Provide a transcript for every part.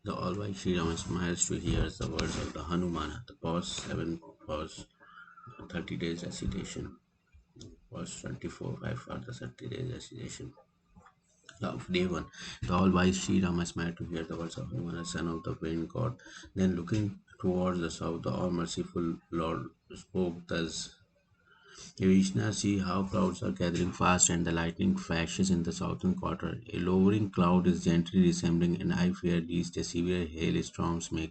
The all-wise Sri Rama smiles to hear the words of the Hanumana. The pause 7 pause 30 days recitation. Pause 24 5 for the 30 days recitation. Of day 1. The all-wise Sri Rama smiled to hear the words of Hanumana, son of the wind god. Then looking towards the south, the all-merciful Lord spoke thus. Krishna, see how clouds are gathering fast and the lightning flashes in the southern quarter. A lowering cloud is gently resembling, and I fear lest a severe hailstorms may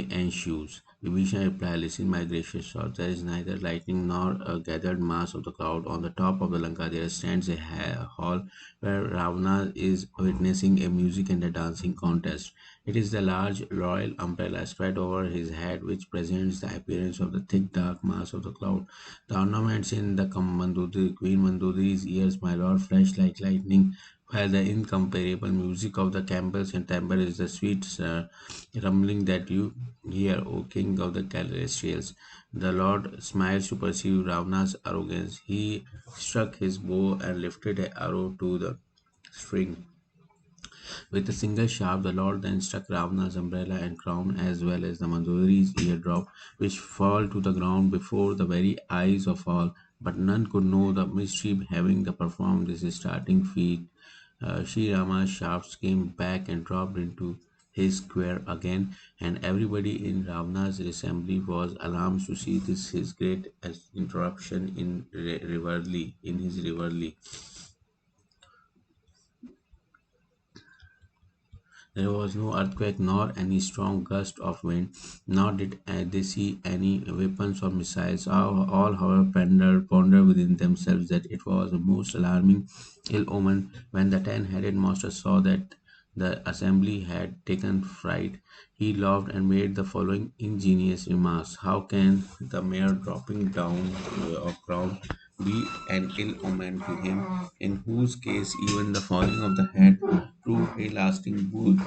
ensue. Vibhishan replied, listen, my gracious lord, there is neither lightning nor a gathered mass of the cloud. On the top of the Lanka there stands a hall where Ravana is witnessing a music and a dancing contest. It is the large royal umbrella spread over his head which presents the appearance of the thick dark mass of the cloud. The ornaments in the Queen Mandodari's ears, my lord, flash like lightning, while the incomparable music of the camels and timbre is the sweet rumbling that you hear, O king of the celestials. The Lord smiles to perceive Ravana's arrogance. He struck his bow and lifted an arrow to the string. With a single shaft, the Lord then struck Ravana's umbrella and crown as well as the Mandodari's eardrop, which fall to the ground before the very eyes of all. But none could know the mystery having performed this startling feat. Sri Rama's shafts came back and dropped into his square again, and everybody in Ravana's assembly was alarmed to see this his great interruption in his reverie. There was no earthquake nor any strong gust of wind, nor did they see any weapons or missiles. All, however, pondered within themselves that it was a most alarming ill omen. When the ten-headed monster saw that the assembly had taken fright, he laughed and made the following ingenious remarks. How can the mere dropping down of ground be an ill omen to him, in whose case even the falling of the head prove a lasting boon?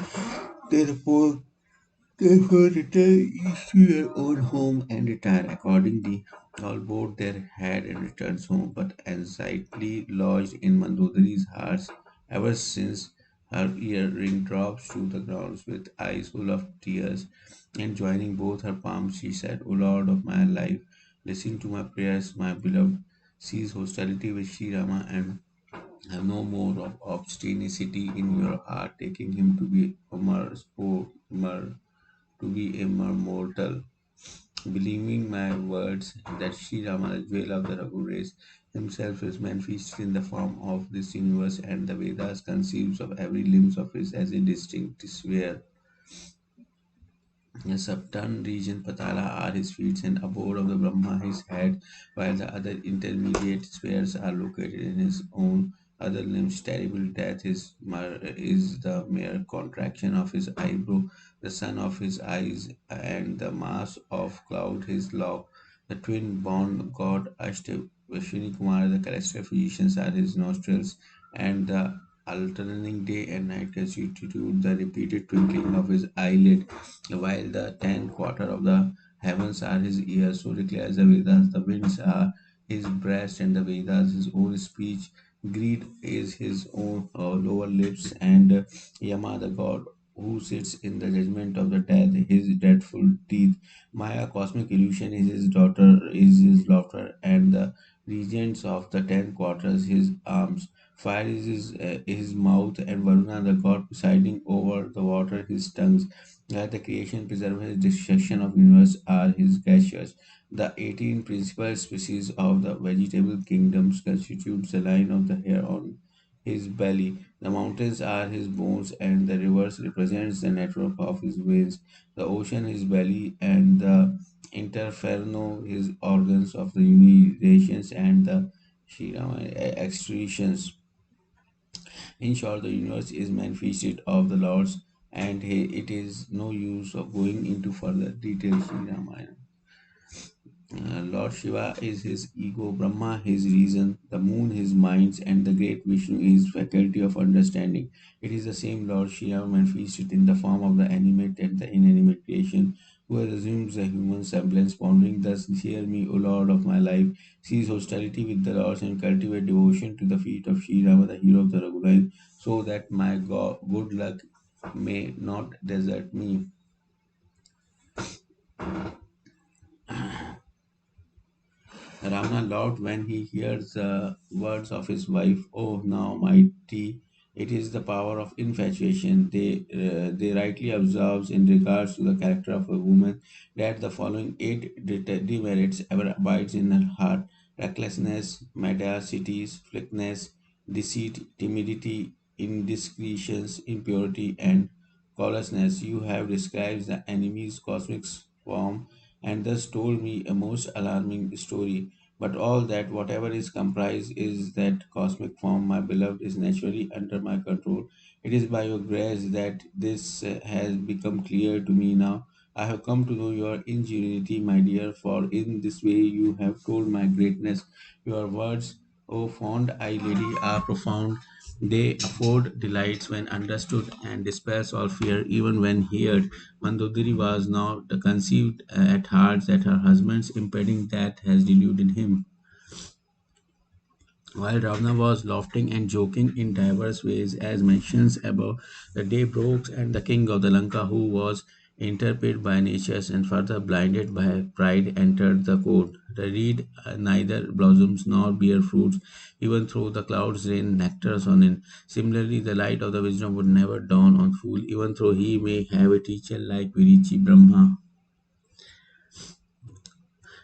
Therefore, therefore, return each to your own home and retire. Accordingly, all bowed their head and returned home, but anxiety lodged in Mandodari's heart ever since her earring drops to the ground with eyes full of tears, and joining both her palms, she said, O Lord of my life, listen to my prayers, my beloved. Cease hostility with Sri Rama and have no more of obstinacy in your heart, taking him to be a mere mortal. Believing my words that Sri Rama, the jewel of the Raghu race, himself is manifested in the form of this universe, and the Vedas conceives of every limb of his as a distinct sphere. A subterranean region, Patala, are his feet, and abode of the Brahma his head, while the other intermediate spheres are located in his own other limbs. Terrible death is the mere contraction of his eyebrow, the sun of his eyes, and the mass of cloud his lock. The twin-born god Ashta Kumar, the celestial physicians, are his nostrils, and the alternating day and night constitute the repeated twinkling of his eyelid, while the 10 quarter of the heavens are his ears. So declares the Vedas. The winds are his breast, and the Vedas his own speech. Greed is his own lower lips, and Yama, the god who sits in the judgment of the death, his dreadful teeth. Maya, cosmic illusion, is his daughter, is his laughter, and the regents of the 10 quarters, his arms. Fire is his mouth, and Varuna, the god presiding over the water, his tongues. That the creation, preserve his destruction of universe are his gestures. The 18 principal species of the vegetable kingdoms constitutes the line of the hair on his belly. The mountains are his bones, and the rivers represents the network of his veins. The ocean his belly, and the interferno his organs of the urinations and the Shirama excretions. In short, the universe is manifested of the Lord's, and it is no use of going into further details. Sri Ramayana. Lord Shiva is his ego, Brahma his reason, the moon his minds, and the great Vishnu his faculty of understanding. It is the same Lord Shiva manifested in the form of the animate and the inanimate creation, who has assumed the human semblance, pondering thus, hear me, O Lord of my life, cease hostility with the Lords and cultivate devotion to the feet of Sri Rama, the hero of the Raghuline, so that my good luck may not desert me. Ravana laughed when he hears the words of his wife. Oh, now, mighty, it is the power of infatuation. They rightly observes in regards to the character of a woman that the following eight demerits ever abides in her heart: recklessness, mendacity, flickness, deceit, timidity, indiscretions, impurity, and callousness. You have described the enemy's cosmic form and thus told me a most alarming story. But all that, whatever is comprised, is that cosmic form, my beloved, is naturally under my control. It is by your grace that this has become clear to me now. I have come to know your ingenuity, my dear, for in this way you have told my greatness. Your words, O fond eye lady, are profound. They afford delights when understood and dispels all fear even when heard. Mandodari was now conceived at heart that her husband's impending death has deluded him. While Ravana was laughing and joking in diverse ways, as mentioned above, the day broke, and the king of the Lanka, who was intrepid by nature and further blinded by pride, entered the court. The reed neither blossoms nor bear fruits, even though the clouds rain nectars on it. Similarly, the light of the wisdom would never dawn on fool, even though he may have a teacher like Virichi Brahma.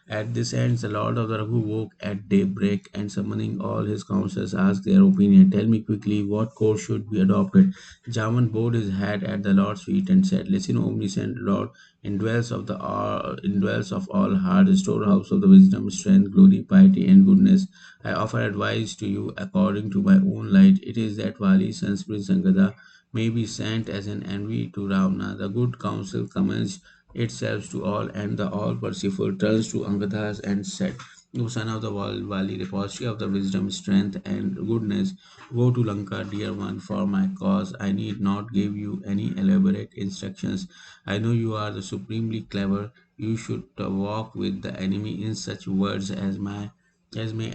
At this end, the Lord of the Raghu woke at daybreak and summoning all his councillors asked their opinion. Tell me quickly what course should be adopted. Jaman bowed his head at the Lord's feet and said, Listen, omniscient Lord, indwells of all hearts, storehouse of the wisdom, strength, glory, piety, and goodness. I offer advice to you according to my own light. It is that Vali, son Prince Angada, may be sent as an envy to Ravana. The good counsel commends itself to all, and the all merciful turns to Angadas and said, O son of the Vali, repository of the wisdom, strength, and goodness, go to Lanka, dear one, for my cause. I need not give you any elaborate instructions. I know you are the supremely clever. You should walk with the enemy in such words as may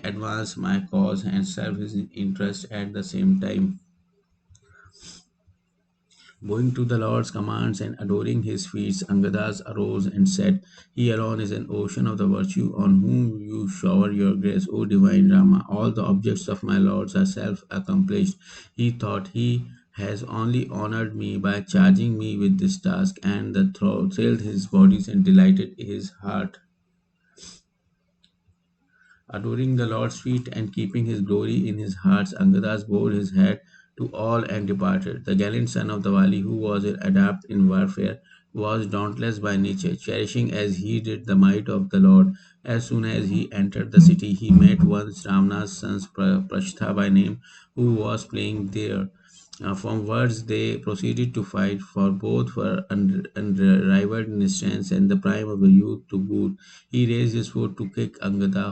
advance my cause and serve his interest at the same time. Bowing to the Lord's commands and adoring his feet, Angadas arose and said, He alone is an ocean of the virtue on whom you shower your grace, O divine Rama. All the objects of my lords are self accomplished. He thought he has only honored me by charging me with this task, and the thrilled his bodies and delighted his heart. Adoring the Lord's feet and keeping his glory in his heart, Angadas bowed his head to all and departed. The gallant son of the Vali, who was an adept in warfare, was dauntless by nature, cherishing as he did the might of the Lord. As soon as he entered the city, he met one Ravana's son, Prashtha by name, who was playing there. From words they proceeded to fight, for both were unrivaled in strength and the prime of the youth to boot. He raised his foot to kick Angada,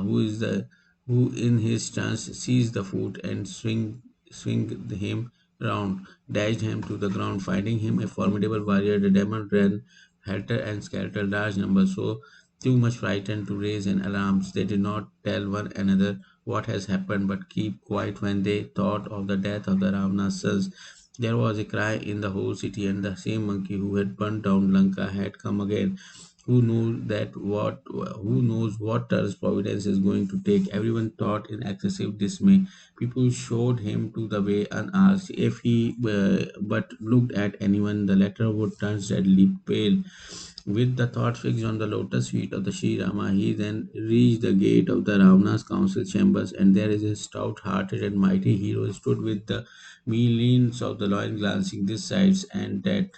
who in his trance seized the foot and swing him round, dashed him to the ground. Finding him a formidable warrior, the demon ran helter and skelter. Large numbers, so too much frightened to raise an alarm, they did not tell one another what has happened, but keep quiet when they thought of the death of the Ravana's sons. There was a cry in the whole city, and the same monkey who had burnt down Lanka had come again. Who knows what turns Providence is going to take? Everyone thought in excessive dismay. People showed him to the way unasked. If he but looked at anyone, the latter would turn deadly pale. With the thought fixed on the lotus feet of the Sri Rama, he then reached the gate of the Ravana's council chambers, and there is a stout-hearted and mighty hero stood with the millions of the lion glancing this side and that.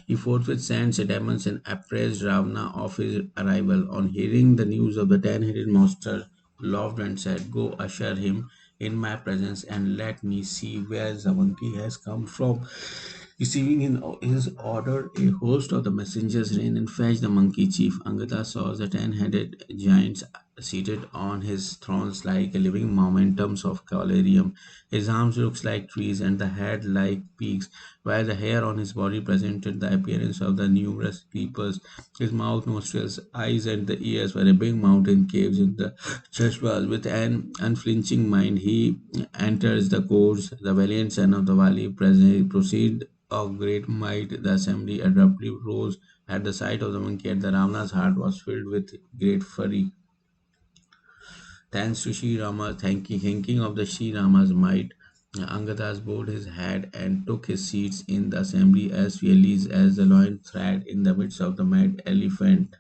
He forthwith sent demons and apprised Ravana of his arrival. On hearing the news of the ten-headed monster, laughed and said, Go usher him in my presence and let me see where the monkey has come from. Receiving in his order, a host of the messengers ran and fetched the monkey chief. Angada saw the ten-headed giants seated on his thrones like a living momentums of collyrium. His arms looked like trees and the head like peaks, while the hair on his body presented the appearance of the numerous creepers. His mouth, nostrils, eyes, and the ears were a big mountain caves in the church wall. With an unflinching mind, he enters the courts. The valiant son of the valley proceed of great might. The assembly abruptly rose at the sight of the monkey. At the Ravana's heart was filled with great fury. Thanks to Sri Rama, thinking of the Sri Rama's might, Angadas bowed his head and took his seats in the assembly as fearless as the lion thread in the midst of the mad elephant.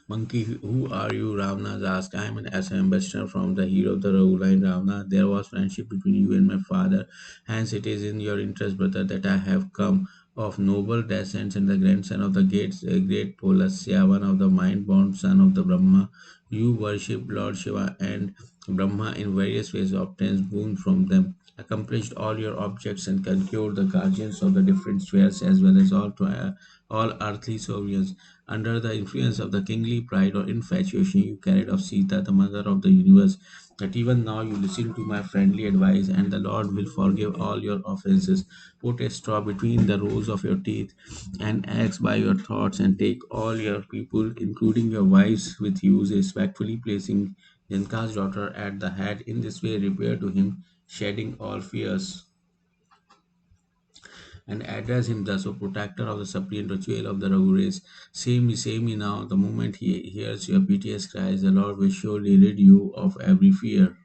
Monkey, who are you? Ravana asked. I am an ambassador from the hero of the Raghuline Ravana. There was friendship between you and my father. Hence, it is in your interest, brother, that I have come of noble descent and the grandson of the great Polasya, one of the mind-born son of the Brahma. You worship Lord Shiva and Brahma in various ways, obtains boon from them, accomplished all your objects, and conquered the guardians of the different spheres as well as all earthly sovereigns. Under the influence of the kingly pride or infatuation you carried of Sita, the mother of the universe, that even now you listen to my friendly advice, and the Lord will forgive all your offenses. Put a straw between the rows of your teeth, and axe by your thoughts, and take all your people, including your wives, with you, respectfully placing Janka's daughter at the head. In this way, repair to him, shedding all fears, and address him thus, O protector of the suppliant ritual of the Raghu race. Save me now. The moment he hears your piteous cries, the Lord will surely rid you of every fear.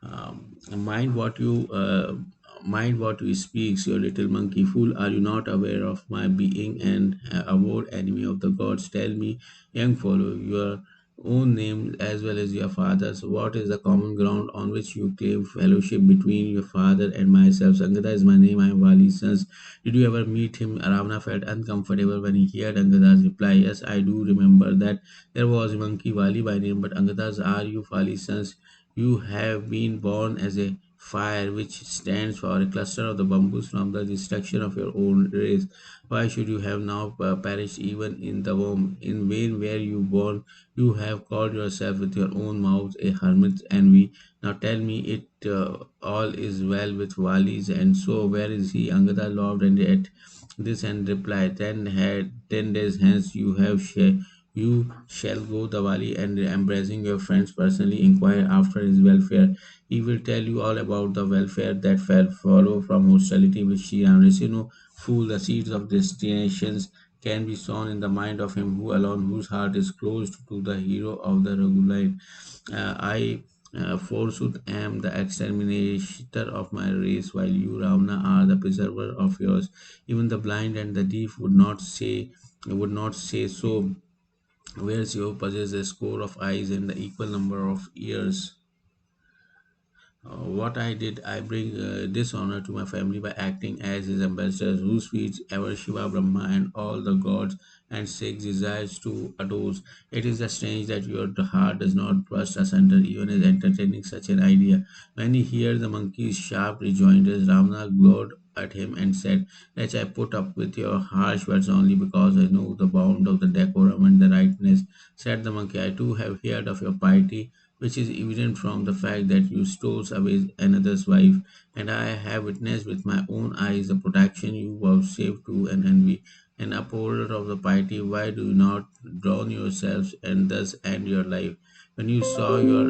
Mind what you speaks, your little monkey fool. Are you not aware of my being and avowed enemy of the gods? Tell me, young fellow, your own name as well as your father's. What is the common ground on which you claim fellowship between your father and myself? Angada is my name. I am Vali's son. Did you ever meet him? Ravana felt uncomfortable when he heard Angada's reply. Yes, I do remember that there was a monkey Vali by name, but Angada's are you Vali's sons? You have been born as a fire, which stands for a cluster of the bamboos from the destruction of your own race. Why should you have now perished even in the womb? In vain were you born. You have called yourself with your own mouth a hermit's envy. Now tell me it all is well with Valis, and so where is he? Angada laughed and at this and replied, had 10 days hence you shall go the valley and embracing your friends personally inquire after his welfare. He will tell you all about the welfare that fell follow from hostility which she and no fool, the seeds of destinations can be sown in the mind of him who alone whose heart is closed to the hero of the Raghuline. I forsooth am the exterminator of my race, while you, Ravana, are the preserver of yours. Even the blind and the deaf would not say so, whereas you possess a score of eyes and the equal number of ears. What I did, I bring dishonor to my family by acting as his ambassadors, whose feet ever Shiva, Brahma, and all the gods and Sikhs desires to adore. It is strange that your heart does not burst asunder even as entertaining such an idea. When he heard the monkey's sharp rejoinders, Ravana glowered at him and said, Let I put up with your harsh words only because I know the bound of the decorum and the rightness. Said the monkey, I too have heard of your piety, which is evident from the fact that you stole away another's wife, and I have witnessed with my own eyes the protection you vouchsafe to an envy. An upholder of the piety, why do you not drown yourselves and thus end your life? When you saw your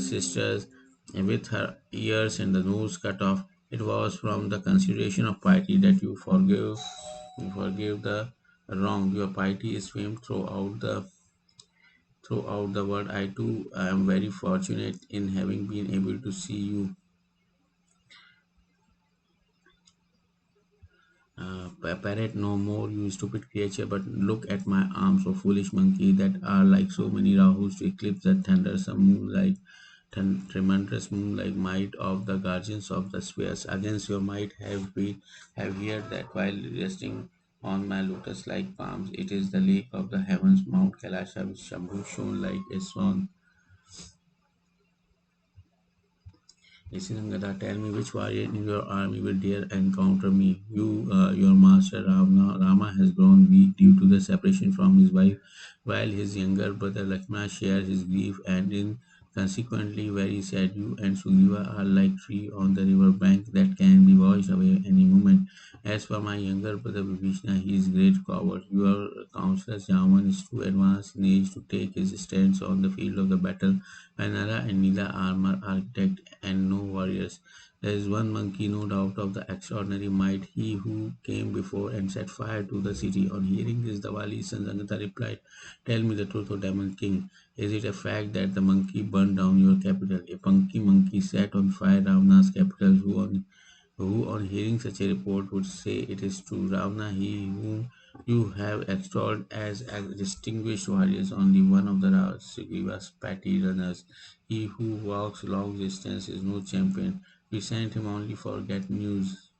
sisters with her ears and the nose cut off, it was from the consideration of piety that you forgive the wrong. Your piety is famed throughout the world. I too am very fortunate in having been able to see you. Parrot no more, you stupid creature, but look at my arms, O foolish monkey, that are like so many Rahus to eclipse the thundersome moonlight, tremendous moonlight might of the guardians of the spheres. Against your might have heard that while resting on my lotus-like palms, it is the lake of the heavens, Mount Kailasha, which Shambhu shone like a swan. Listen, Angada, tell me which warrior in your army will dare encounter me. Your master Rama has grown weak due to the separation from his wife, while his younger brother Lakshmana shares his grief and in consequently very sad. You and Sugriva are like tree on the river bank that can be washed away any moment. As for my younger brother Vibhishna, he is great coward. Your counselor Jaman is too advanced in age to take his stance on the field of the battle. Nala and Nila armor architect and no warriors. There is one monkey, no doubt of the extraordinary might, he who came before and set fire to the city. On hearing this, the Wali's son Sangatha replied, tell me the truth, O Demon King. Is it a fact that the monkey burned down your capital? A punky monkey set on fire Ravana's capital, who on hearing such a report would say it is true. Ravana, he whom you have extolled as a distinguished warrior, is only one of the Sugriva's petty runners. He who walks long distance is no champion. We sent him only for get news.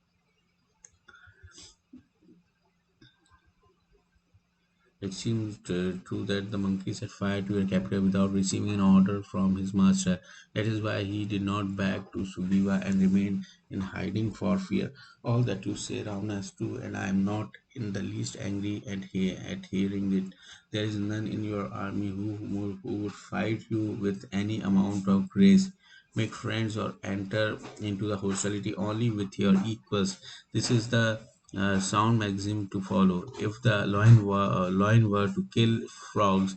It seems true that the monkey set fire to your capital without receiving an order from his master. That is why he did not back to Sugriva and remained in hiding for fear. All that you say, Ravana, is true, and I am not in the least angry at hearing it. There is none in your army who would fight you with any amount of grace, make friends, or enter into the hostility only with your equals. This is the sound maxim to follow. If the lion were to kill frogs,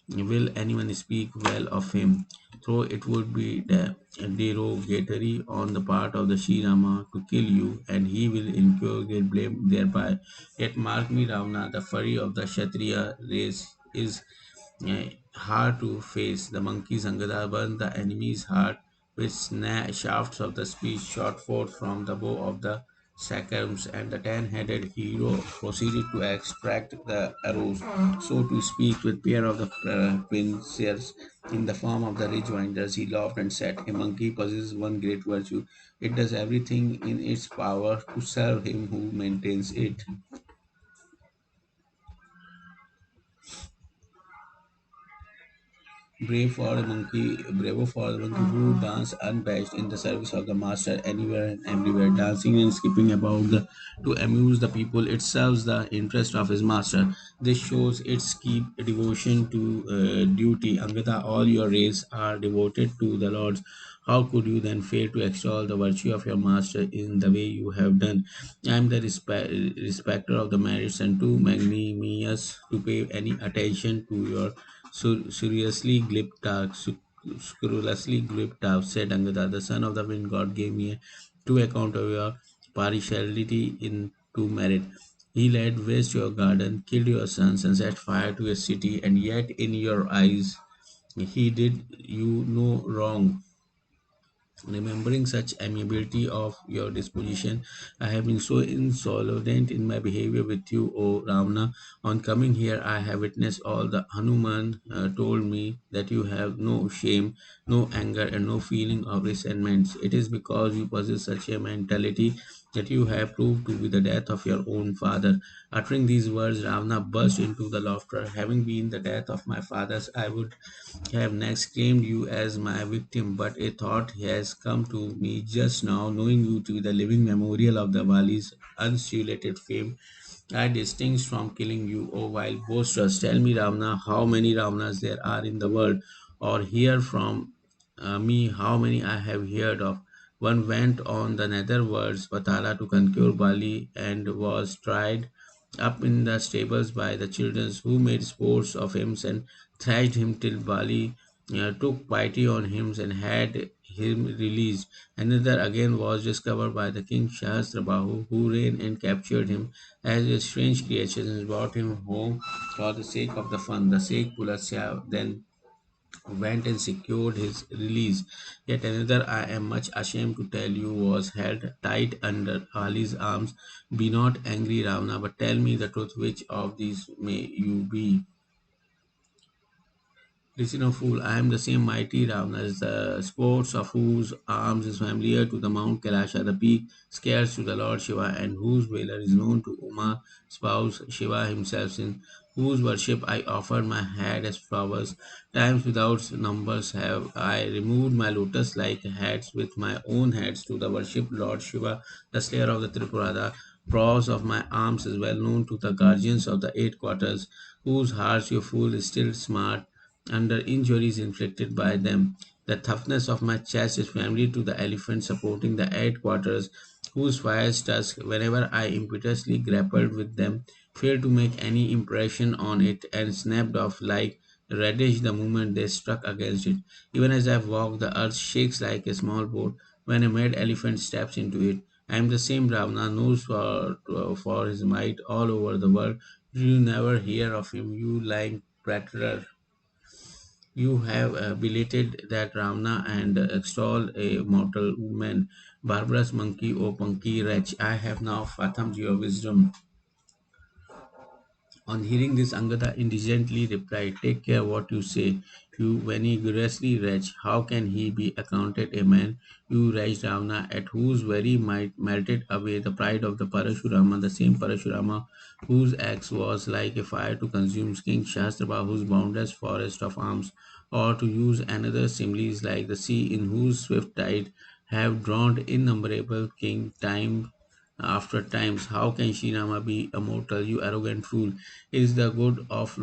will anyone speak well of him? So it would be derogatory on the part of the Shirama to kill you, and he will incur great blame thereby. Yet mark me, Ravana, the fury of the Kshatriya race is hard to face. The monkey's Angada burned the enemy's heart with shafts of the spear shot forth from the bow of the Saccharums, and the ten-headed hero proceeded to extract the arrows, so to speak, with pair of the pincers in the form of the ridge winders. He laughed and said, a monkey possesses one great virtue. It does everything in its power to serve him who maintains it. Bravo for the monkey who dance unabashed in the service of the master anywhere and everywhere, dancing and skipping about to amuse the people. It serves the interest of his master. This shows its key devotion to duty. Angada, all your race are devoted to the Lord's. How could you then fail to extol the virtue of your master in the way you have done? I am the respecter of the merits and too magnanimous to pay any attention to your seriously glib talk, scrupulously glib talk, said Angada. The son of the wind god gave me a true account of your partiality in to merit. He laid waste your garden, killed your sons, and set fire to your city, and yet in your eyes he did you no wrong. Remembering such amiability of your disposition, I have been so insolent in my behavior with you, O Ravana. On coming here, I have witnessed all the Hanuman told me that you have no shame, no anger, and no feeling of resentment. It is because you possess such a mentality that you have proved to be the death of your own father. Uttering these words, Ravana burst into the laughter. Having been the death of my fathers, I would have next claimed you as my victim, but a thought has come to me just now, knowing you to be the living memorial of the Wali's unsullied fame. I distinct from killing you, O wild boasters. Tell me, Ravana, how many Ravanas there are in the world, or hear from me how many I have heard of. One went on the netherworlds, Patala, to conquer Bali and was tried up in the stables by the children who made sports of him and thrashed him till Bali took pity on him and had him released. Another again was discovered by the king Shahasrabahu, who ran and captured him as a strange creature and brought him home for the sake of the fun. The Sheikh Pulasya then went and secured his release. Yet another, I am much ashamed to tell you, was held tight under Ali's arms. Be not angry, Ravana, but tell me the truth. Which of these may you be? Listen, O fool, I am the same mighty Ravana as the sports of whose arms is familiar to the Mount Kailasha, the peak scarce to the Lord Shiva, and whose valor is known to Uma, spouse Shiva himself. whose worship I offered my head as flowers. Times without numbers have I removed my lotus-like hats with my own hands to the worship Lord Shiva, the slayer of the Tripurada. Prose of my arms is well known to the guardians of the eight quarters, whose hearts you fool is still smart under injuries inflicted by them. The toughness of my chest is familiar to the elephant supporting the eight quarters, whose fierce tusk, whenever I impetuously grappled with them, failed to make any impression on it and snapped off like radish the moment they struck against it. Even as I walk, the earth shakes like a small boat when a mad elephant steps into it. I am the same Ravana, knows for his might all over the world. You never hear of him, you lying prattler. You have belated that Ravana and extol a mortal woman. Barbarous monkey, O punky wretch, I have now fathomed your wisdom. On hearing this, Angada indigently replied, take care what you say, you vinegorously wretch. How can he be accounted a man, you wretched Ravana, at whose very might melted away the pride of the Parashurama, the same Parashurama whose axe was like a fire to consume King Shastrabahu's boundless forest of arms, or to use another similes like the sea in whose swift tide have drowned innumerable king time after times. How can Srirama be immortal, you arrogant fool? Is the God of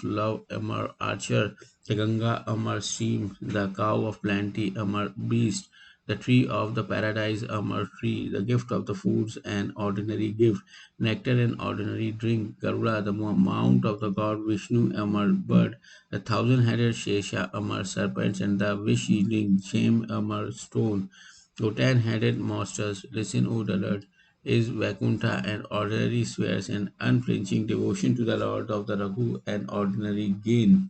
love, Amar Archer, the Ganga, Amar Stream, the cow of plenty, Amar Beast, the tree of the paradise, Amar Tree, the gift of the foods, an ordinary gift, nectar and ordinary drink, Garuda, the mount of the god Vishnu, Amar Bird, the thousand-headed Shesha, Amar Serpents, and the wish-eating Shame, Amar Stone. O ten-headed monsters, listen, O dullard, is Vaikuntha and ordinary swears an unflinching devotion to the Lord of the Raghu an ordinary gain.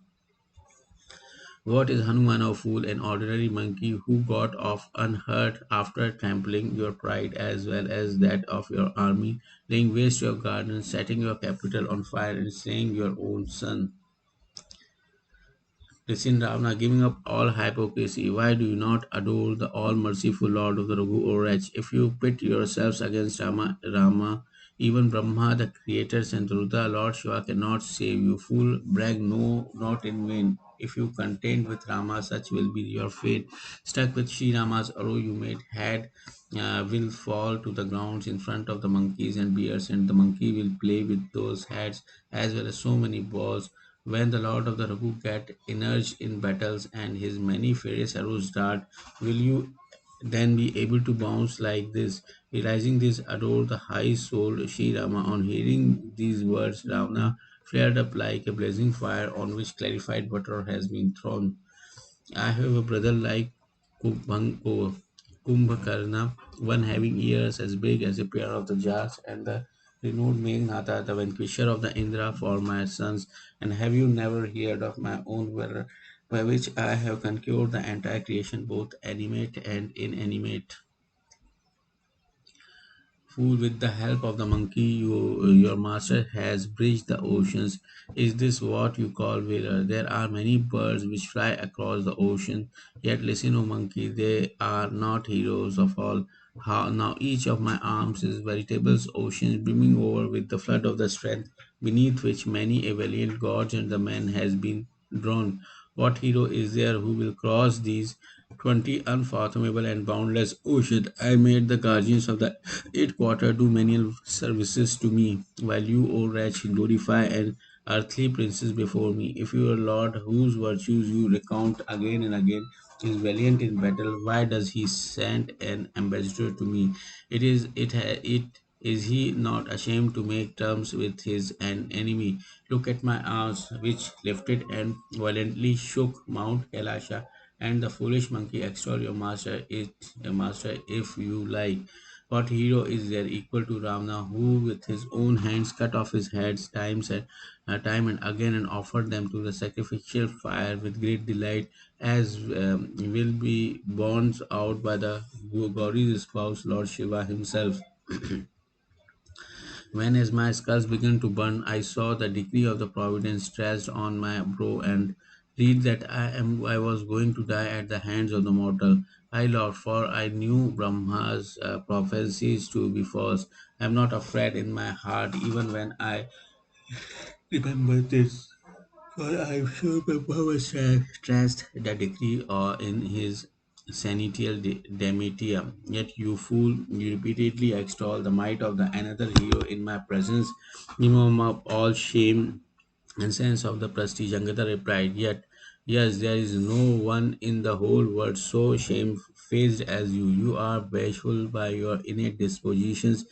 What is Hanuman a fool, an ordinary monkey who got off unhurt after trampling your pride as well as that of your army, laying waste your gardens, setting your capital on fire, and slaying your own son? Listen, Ravana, giving up all hypocrisy, why do you not adore the all merciful Lord of the Raghu or wretch? If you pit yourselves against Rama, even Brahma, the creators, and Rudra, Lord Shiva cannot save you. Fool, brag no, not in vain. If you contend with Rama, such will be your fate. Stuck with Sri Rama's arrow, you made head will fall to the ground in front of the monkeys and bears, and the monkey will play with those heads as well as so many balls. When the Lord of the Raghu get enraged in battles and his many furious arrows dart, will you then be able to bounce like this? Realizing this, adore the high souled Sri Rama. On hearing these words, Ravana flared up like a blazing fire on which clarified butter has been thrown. I have a brother like Kumbhakarna, one having ears as big as a pair of the jars, and the renowned Meghnada, the vanquisher of the Indra, for my sons. And have you never heard of my own valor, by which I have conquered the entire creation, both animate and inanimate? Fool, with the help of the monkey, your master has bridged the oceans. Is this what you call valor? There are many birds which fly across the ocean, yet listen, O monkey, they are not heroes of all. How now each of my arms is veritable ocean brimming over with the flood of the strength, beneath which many a valiant god and the man has been drowned. What hero is there who will cross these 20 unfathomable and boundless oceans? I made the guardians of the eight quarter do menial services to me, while you, O wretch, glorify an earthly princess before me. If your lord, whose virtues you recount again and again, is valiant in battle, why does he send an ambassador to me? It is he not ashamed to make terms with his an enemy? Look at my arms, which lifted and violently shook Mount Kailasha, and the foolish monkey extol your master, master if you like. What hero is there equal to Ravana, who with his own hands cut off his heads time and again and offered them to the sacrificial fire with great delight, as will be borne out by the Gauri's spouse, Lord Shiva himself? When as my skulls began to burn, I saw the decree of the providence traced on my brow and read that I was going to die at the hands of the mortal. I Lord, for I knew Brahma's prophecies to be false. I am not afraid in my heart, even when I Remember this. Well, I'm sure Papa was stressed the decree in his sanitial demetia. Yet you fool, you repeatedly extol the might of the another hero in my presence, minimum of all shame and sense of the prestige. Angada replied, "Yet, yes, there is no one in the whole world so shamefaced as you. You are bashful by your innate dispositions,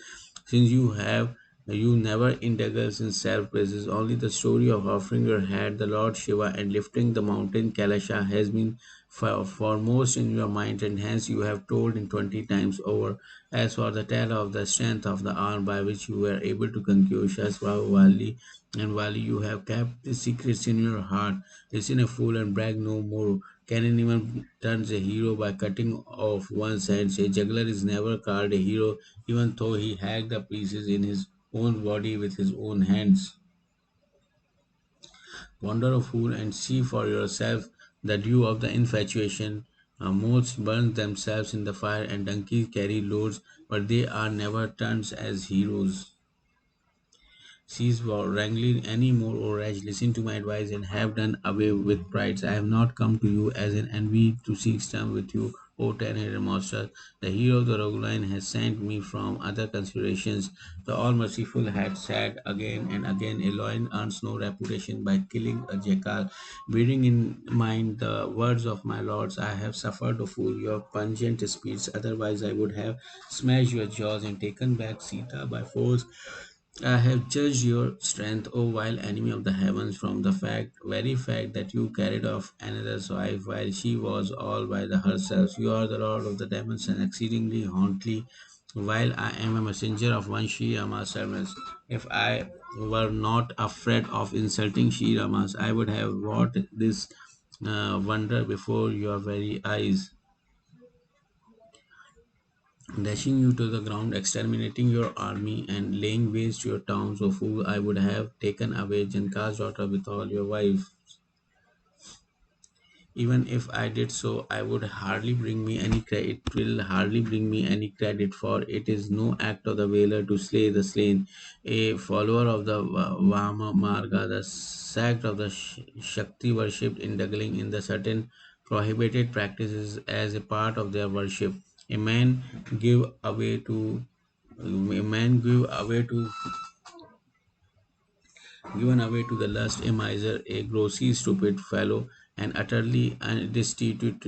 since you never indulge in self praises. Only the story of offering your head the Lord Shiva and lifting the mountain Kailasha has been foremost in your mind, and hence you have told in 20 times over. As for the tale of the strength of the arm by which you were able to conquer Shaswavali, and while you have kept the secrets in your heart, listen a fool and brag no more. Can anyone turns a hero by cutting off one's head? A juggler is never called a hero, even though he hacked the pieces in his own body with his own hands. Wander a fool and see for yourself the dew of the infatuation. Moths burn themselves in the fire, and donkeys carry loads, but they are never turned as heroes. Cease wrangling any more, O Raj. Listen to my advice and have done away with prides. I have not come to you as an envy to seek term with you, O ten-headed monster. The hero of the Rogueline has sent me from other considerations. The All-Merciful had said again and again, a lion earns no reputation by killing a jackal. Bearing in mind the words of my lords, I have suffered a fool your pungent speech. Otherwise, I would have smashed your jaws and taken back Sita by force. I have judged your strength, O vile enemy of the heavens, from the very fact that you carried off another's wife while she was all by herself. You are the lord of the demons and exceedingly hauntly, while I am a messenger of one Sri Rama's servants. If I were not afraid of insulting Sri Ramas, I would have wrought this wonder before your very eyes, dashing you to the ground, exterminating your army, and laying waste your towns. O fool, I would have taken away Janka's daughter with all your wives. Even if I did so, I would hardly bring me any credit. It will hardly bring me any credit, for it is no act of the valor to slay the slain. A follower of the Vama Marga, the sect of the Shakti worshipped, indulging in the certain prohibited practices as a part of their worship. A man give away to a man give away to given away to the lust, a miser, a grossly stupid fellow, an utterly destitute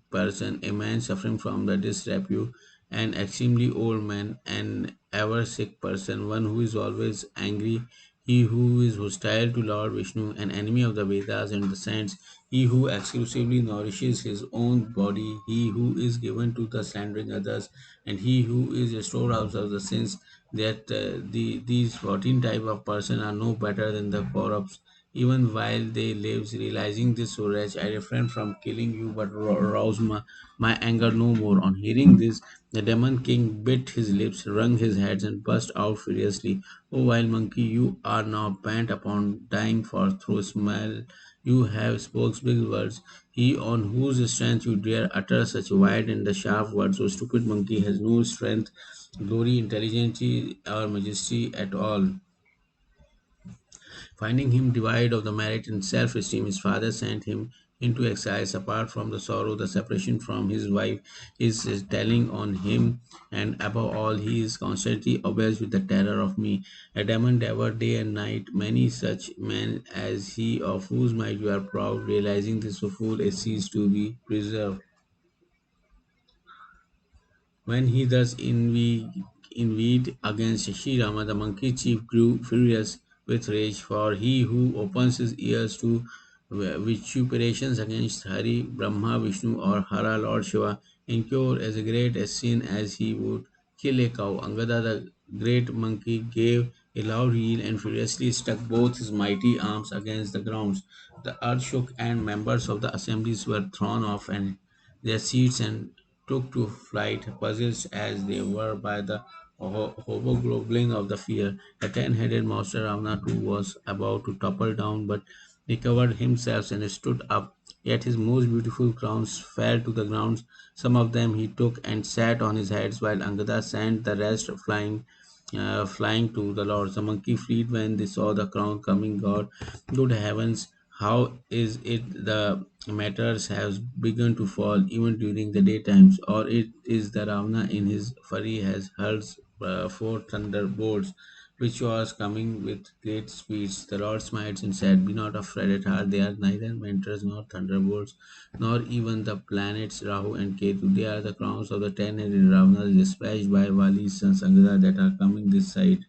person, a man suffering from the disrepute, an extremely old man, an ever sick person, one who is always angry, he who is hostile to Lord Vishnu, an enemy of the Vedas and the saints, he who exclusively nourishes his own body, he who is given to the slandering others, and he who is a storehouse of the sins, that these 14 type of person are no better than the corrupts, even while they live. Realizing this, Suraj, I refrain from killing you, but rouse my anger no more. On hearing this, the demon king bit his lips, wrung his hands, and burst out furiously. O wild monkey, you are now bent upon dying, for through smell you have spoke big words. He on whose strength you dare utter such wide and the sharp words, so stupid monkey has no strength, glory, intelligence, or majesty at all. Finding him devoid of the merit and self esteem, his father sent him into exile. Apart from the sorrow, the separation from his wife is telling on him, and above all, he is constantly obsessed with the terror of me. A demon devoured day and night many such men as he, of whose might you are proud. Realizing this, so fool is ceased to be preserved. When he thus inveighed against Sri Rama, the monkey chief grew furious with rage, for he who opens his ears to vituperations against Hari, Brahma, Vishnu, or Hara, Lord Shiva, incur as great a sin as he would kill a cow. Angada, the great monkey, gave a loud yell and furiously struck both his mighty arms against the ground. The earth shook, and members of the assemblies were thrown off and their seats and took to flight, puzzled as they were by the hobgoblin of the fear. The ten-headed monster Ravana too was about to topple down, but recovered himself and stood up. Yet his most beautiful crowns fell to the ground. Some of them he took and sat on his head, while Angada sent the rest flying. flying to the lords. The monkey fled when they saw the crown coming. God, good heavens, how is it the matters has begun to fall even during the daytimes? Or it is the Ravana in his fury has hurled four thunderbolts, which was coming with great speeds. The Lord smiled and said, "Be not afraid at heart. They are neither mentors nor thunderbolts, nor even the planets Rahu and Ketu. They are the crowns of the ten-headed Ravanas dispatched by Vali's son Sangada that are coming this side."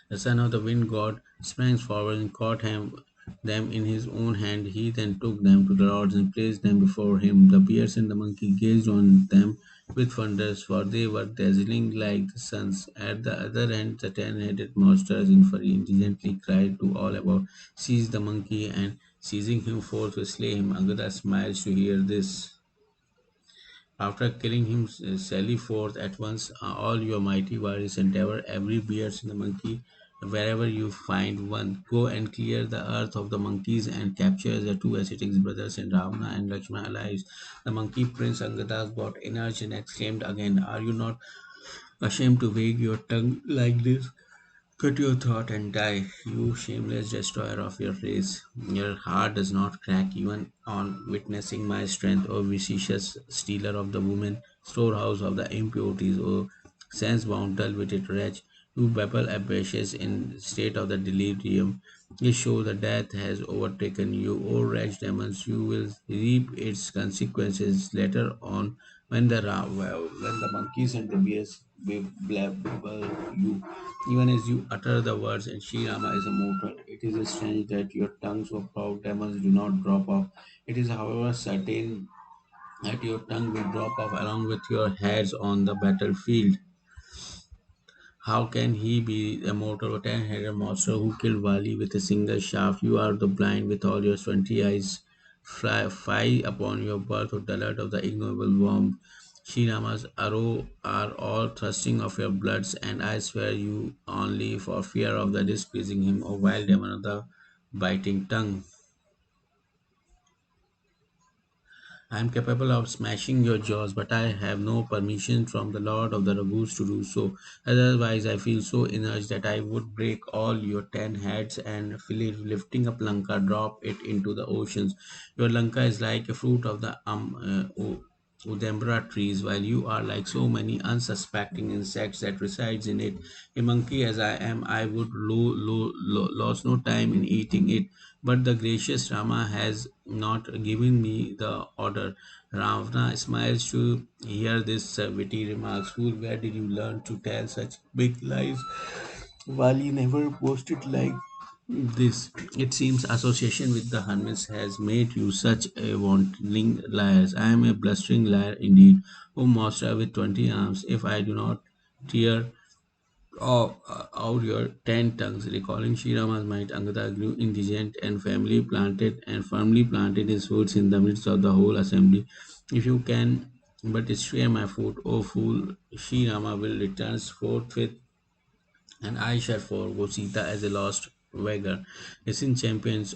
The son of the wind god sprang forward and caught them in his own hand. He then took them to the lords and placed them before him. The bears and the monkey gazed on them with wonders, for they were dazzling like the suns. At the other end, the ten-headed monsters in fury intelligently cried to all about, "Seize the monkey," and seizing him forthwith slay him. Angada smiles to hear this. After killing him, sally forth at once, all your mighty warriors, and devour every bear and the monkey wherever you find one. Go and clear the earth of the monkeys and capture the two ascetic brothers and Ravana and Lakshmana alive. The monkey prince Angada got enraged and exclaimed again, "Are you not ashamed to wag your tongue like this? Cut your throat and die, you shameless destroyer of your race. Your heart does not crack even on witnessing my strength, O vicious stealer of the woman, storehouse of the impurities, O sense-bound dull-witted wretch. You babble ambitious in state of the delirium. You show the death has overtaken you, O wretched demons. You will reap its consequences later on when the monkeys and the bears will blabber you, even as you utter the words, and Sri Rama is immortal. It is strange that your tongues of proud demons do not drop off. It is, however, certain that your tongue will drop off along with your heads on the battlefield. How can he be a mortal ten-headed monster who killed Vali with a single shaft? You are the blind with all your 20 eyes. Fly upon your birth, O dullard of the ignoble womb. Sri Rama's arrow are all thrusting of your bloods, and I swear you only for fear of the displeasing him, O wild demon of the biting tongue. I am capable of smashing your jaws, but I have no permission from the Lord of the Raghus to do so. Otherwise, I feel so enraged that I would break all your 10 heads and lifting up Lanka, drop it into the oceans. Your Lanka is like a fruit of the Udembra trees, while you are like so many unsuspecting insects that resides in it. A monkey as I am, I would lose no time in eating it. But the gracious Rama has not given me the order. Ravana smiles to hear this witty remarks. Fool, where did you learn to tell such big lies? Wali never boasted like this. It seems association with the hermits has made you such a wanting liar. I am a blustering liar indeed. O master with 20 arms, if I do not tear out your 10 tongues. Recalling Sri Rama's might, Angada grew indigent and firmly planted his foot in the midst of the whole assembly. If you can but stray my foot, O fool, Sri Rama will return forthwith, and I shall forego Sita as a lost beggar. Listen, champions,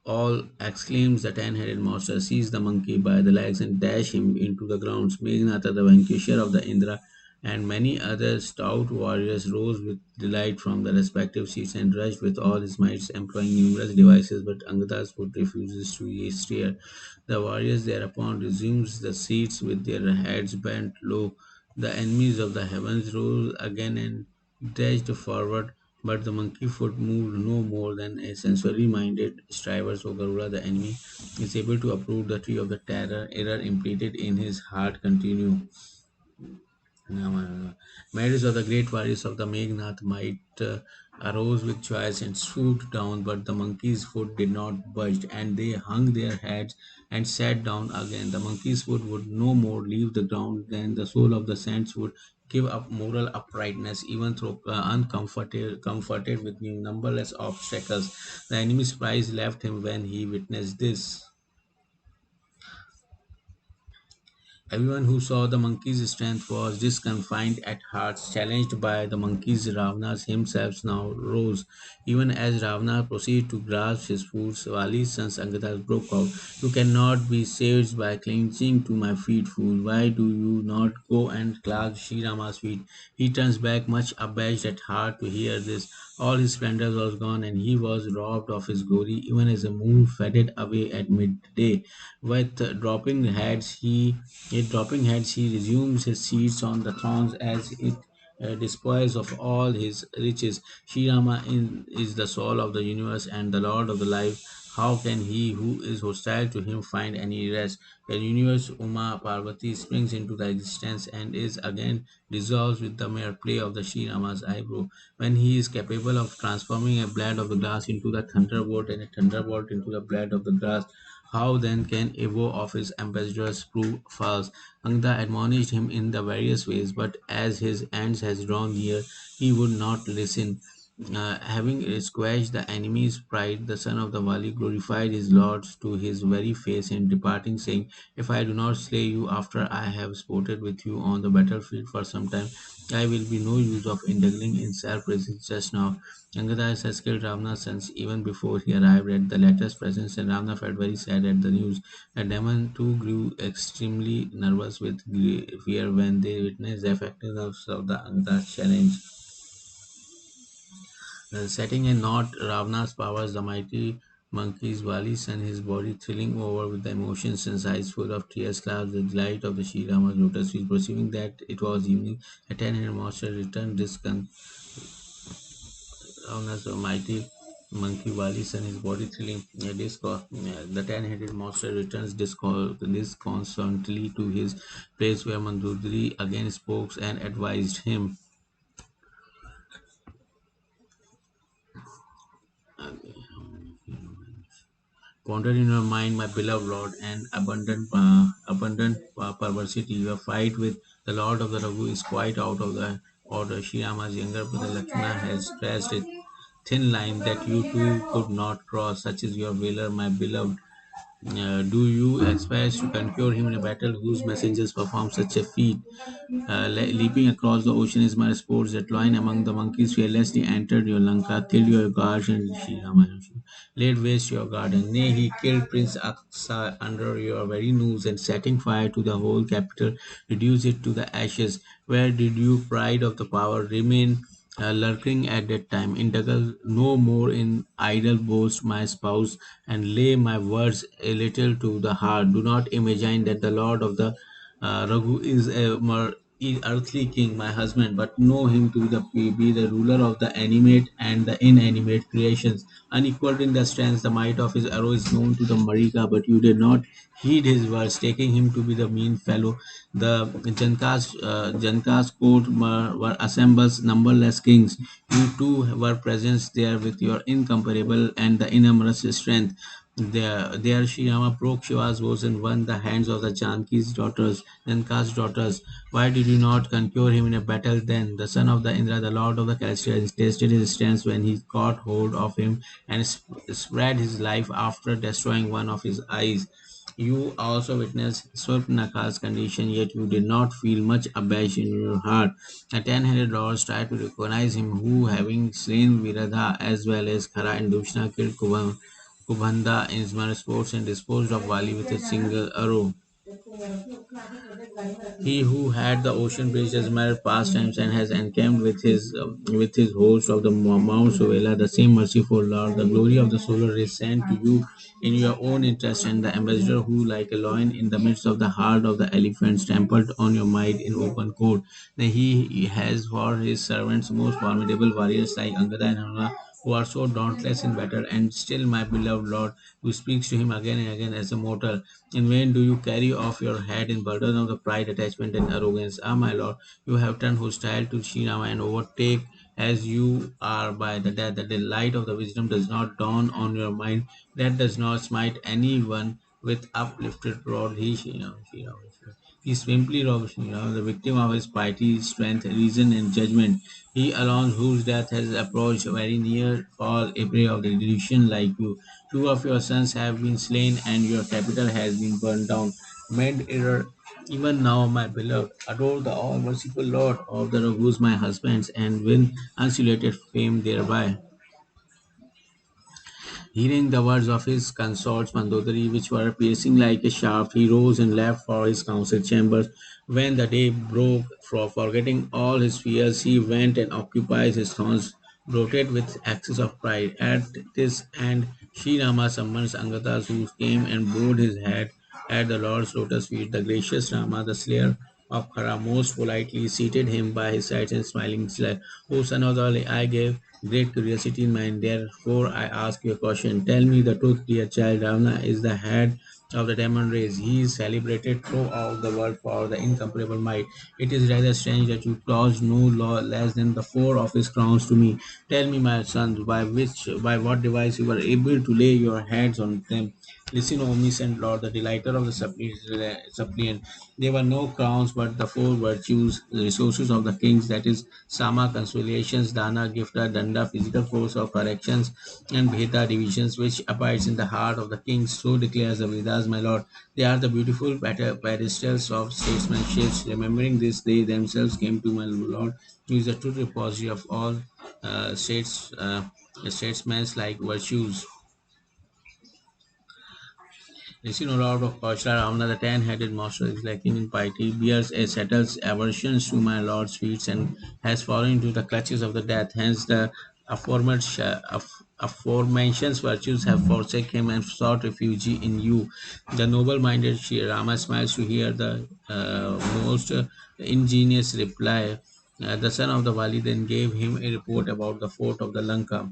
all exclaims the ten-headed monster, seize the monkey by the legs and dash him into the ground. Meghnata, the vanquisher of the Indra, and many other stout warriors rose with delight from their respective seats and rushed with all his might, employing numerous devices, but Angada's foot refuses to steer. The warriors thereupon resumes the seats with their heads bent low. The enemies of the heavens rose again and dashed forward, but the monkey foot moved no more than a sensually minded striver. So Garuda, the enemy, is able to uproot the tree of the terror. Error implanted in his heart continue. Marriage of the great warriors of the Meghnath might arose with choice and swooped down, but the monkey's foot did not budge, and they hung their heads and sat down again. The monkey's foot would no more leave the ground than the soul of the saints would give up moral uprightness, even though comforted with numberless obstacles. The enemy's prize left him when he witnessed this. Everyone who saw the monkey's strength was disconfined at heart, challenged by the monkey's Ravana himself now rose. Even as Ravana proceeded to grasp his food, Vali's sons Angada broke out. You cannot be saved by clinging to my feet, fool. Why do you not go and clasp Sri Rama's feet? He turns back much abashed at heart to hear this. All his splendor was gone, and he was robbed of his glory, even as the moon faded away at midday. With dropping heads, he resumes his seats on the thrones as it despoils of all his riches. Sri Rama is the soul of the universe and the Lord of the life. How can he who is hostile to him find any rest? The universe Uma Parvati springs into the existence and is again dissolved with the mere play of the Sri Rama's eyebrow. When he is capable of transforming a blade of the glass into the thunderbolt and a thunderbolt into the blade of the grass, how then can a vow of his ambassadors prove false? Angda admonished him in the various ways, but as his ends has drawn near, he would not listen. Having squashed the enemy's pride, the son of the Wali glorified his lords to his very face in departing, saying, if I do not slay you after I have sported with you on the battlefield for some time, I will be no use of indulging in self-praise just now. Angada has killed Ravana's sons even before he arrived at the latter's presence, and Ravana felt very sad at the news. The demon too grew extremely nervous with fear when they witnessed the effectiveness of the Angada's challenge. Setting a knot Ravana's powers, the mighty monkey's Vali and his body thrilling over with the emotions and eyes full of tears clasped the delight of the Sri Rama's lotus feet. Perceiving that it was evening, a ten-headed monster returned Ravana's mighty monkey Valis and his body thrilling. The ten-headed monster returns disconsolately to his place where Mandudri again spoke and advised him. Ponder in your mind, my beloved Lord, and abundant perversity. Your fight with the Lord of the Raghu is quite out of the order. Sri Rama's younger brother Lakshmana has traced a thin line that you two could not cross. Such is your valor, my beloved. Do you expect to conquer him in a battle whose messengers perform such a feat? Leaping across the ocean is my sports that lion among the monkeys fearlessly entered your Lanka, killed your guards and laid waste your garden. Nay, he killed Prince Aksa under your very nose and setting fire to the whole capital, reduced it to the ashes. Where did you, pride of the power, remain lurking at that time? Indulge no more in idle boast, my spouse, and lay my words a little to the heart. Do not imagine that the Lord of the Raghu is a earthly king, my husband, but know him to be the ruler of the animate and the inanimate creations. Unequaled in the strength, the might of his arrow is known to the Marika, but you did not heed his words, taking him to be the mean fellow. The Janka's court were assembled numberless kings. You too were present there with your incomparable and the enormous strength. There Sri Rama broke Shiva's vows and won the hands of the Janki's daughters, Janka's daughters. Why did you not conquer him in a battle then? The son of the Indra, the lord of the Celestials, tasted his strength when he caught hold of him and spread his life after destroying one of his eyes. You also witnessed Swarnaka's condition, yet you did not feel much abashed in your heart. The ten-headed lords tried to recognize him who, having slain Viradha as well as Khara and Dushna, killed Kubhanda in small sports and disposed of Vali with a single arrow. He who had the ocean bridge as mere pastimes and has encamped with his host of the Mount Sovela, the same merciful Lord, the glory of the solar race sent to you in your own interest, and the ambassador who, like a lion in the midst of the heart of the elephants, trampled on your might in open court. Then he has for his servants most formidable warriors like Angada and Hanuman, who are so dauntless in battle, and still my beloved Lord, who speaks to him again and again as a mortal. In vain do you carry off your head in burden of the pride, attachment, and arrogance. Ah, my lord, you have turned hostile to Sri Rama and overtake as you are by the death. The light of the wisdom does not dawn on your mind. That does not smite anyone with uplifted rod. He simply robs the victim of his piety, strength, reason, and judgment. He alone, whose death has approached very near, fall a prey of the delusion like you. Two of your sons have been slain, and your capital has been burned down. Mad error Even now, my beloved, adore the all merciful Lord of the who's my husband's and win unsullied fame thereby. Hearing the words of his consort Mandodari, which were piercing like a shaft, he rose and left for his council chambers. When the day broke, forgetting all his fears, he went and occupied his thrones, bloated with excess of pride. At this end, Sri Rama summons Angatas, who came and bowed his head at the Lord's lotus feet. The gracious Rama, the slayer of Khara, most politely seated him by his side and smiling said, O son of the I gave great curiosity in mind. Therefore, I ask you a question. Tell me the truth, dear child. Ravana is the head of the demon race. He is celebrated throughout the world for the incomparable might. It is rather strange that you pledge no law less than the four of his crowns to me. Tell me, my sons, by what device you were able to lay your hands on them. Listen, omniscient Lord, the delighter of the suppliant. There were no crowns but the four virtues, the resources of the kings, that is, Sama, consolations, Dana, Gifta, Danda, physical force of corrections, and Bheta, divisions, which abides in the heart of the kings. So declares the Vedas, my Lord. They are the beautiful pedestals of statesmanship. Remembering this, they themselves came to my Lord, who is the true repository of all statesmen's like virtues. Racing out of Koshra, Ravana, the ten-headed monster, is lacking in piety, bears a settles aversions to my lord's feats, and has fallen into the clutches of the death. Hence, the aforementioned virtues have forsaken him and sought refuge in you. The noble-minded Sri Rama smiles to hear the most ingenious reply. The son of the Vali then gave him a report about the fort of the Lanka.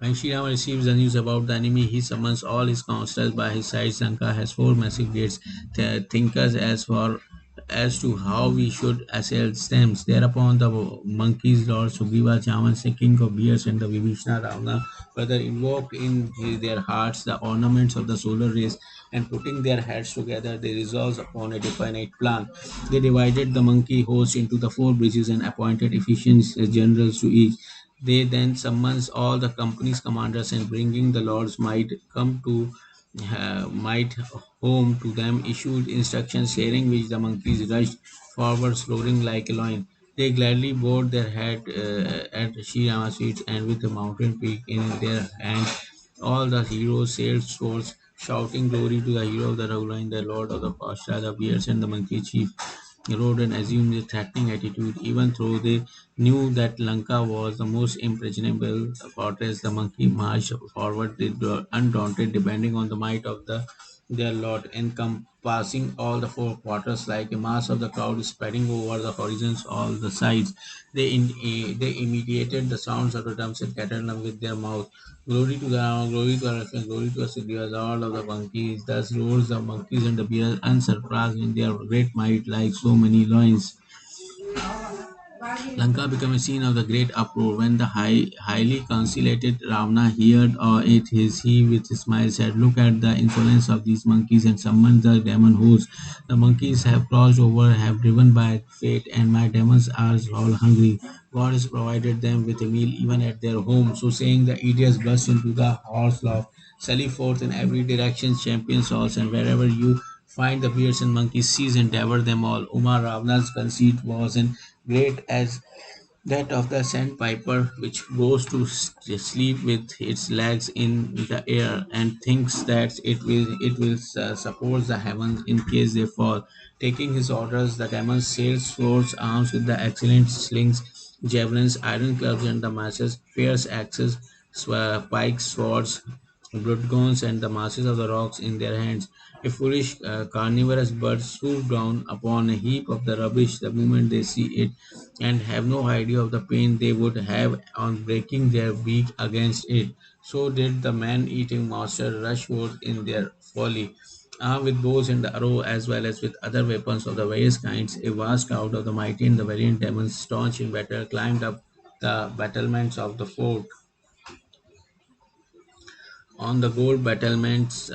When Sriram receives the news about the enemy, he summons all his counselors by his side. Sanka has four massive gates, thinkers as to how we should assail them. Thereupon the monkeys, Lord Sugriva, Chaman, king of bears, and the Vibhishna Ravana further invoked in their hearts the ornaments of the solar race, and putting their heads together, they resolved upon a definite plan. They divided the monkey host into the four bridges and appointed efficient generals to each. They then summons all the company's commanders and bringing the Lord's might home to them, issued instructions sharing which the monkeys rushed forward, roaring like a lion. They gladly bowed their head at Sri Rama's feet, and with the mountain peak in their hand, all the heroes sailed towards, shouting glory to the hero of the Raghuline, the lord of the Pasha, the bears, and the monkey chief. Rode and assumed a threatening attitude, even though they knew that Lanka was the most impregnable fortress. The monkey marched forward undaunted, depending on the might of their lord, encompassing all the four quarters like a mass of the cloud spreading over the horizons, all the sides. They imitated the sounds of the drums and cattle with their mouth. Glory to the Ram, glory to our Lord, glory to us, the Lord of the monkeys. Thus roars the monkeys and the bears, unsurpassed in their great might, like so many lions. Lanka became a scene of the great uproar. When the highly conciliated Ravana heard it, he with a smile said, Look at the insolence of these monkeys, and summoned the demon host. The monkeys have crossed over, have driven by fate, and my demons are all hungry. God has provided them with a meal even at their home. So saying, the idiots burst into the horse loft, sally forth in every direction, champion souls, and wherever you find the bears and monkeys, seize and devour them all. Umar Ravana's conceit was in great as that of the sandpiper, which goes to sleep with its legs in the air and thinks that it will support the heavens in case they fall. Taking his orders, the demon sails swords arms with the excellent slings, javelins, iron clubs, and the masses, fierce axes, pikes, swords, bloodgones, and the masses of the rocks in their hands. A foolish carnivorous bird swoop down upon a heap of the rubbish the moment they see it, and have no idea of the pain they would have on breaking their beak against it. So did the man-eating monster rush forth in their folly. Armed with bows and arrow as well as with other weapons of the various kinds, a vast crowd of the mighty and the valiant demons, staunch in battle, climbed up the battlements of the fort. On the gold battlements,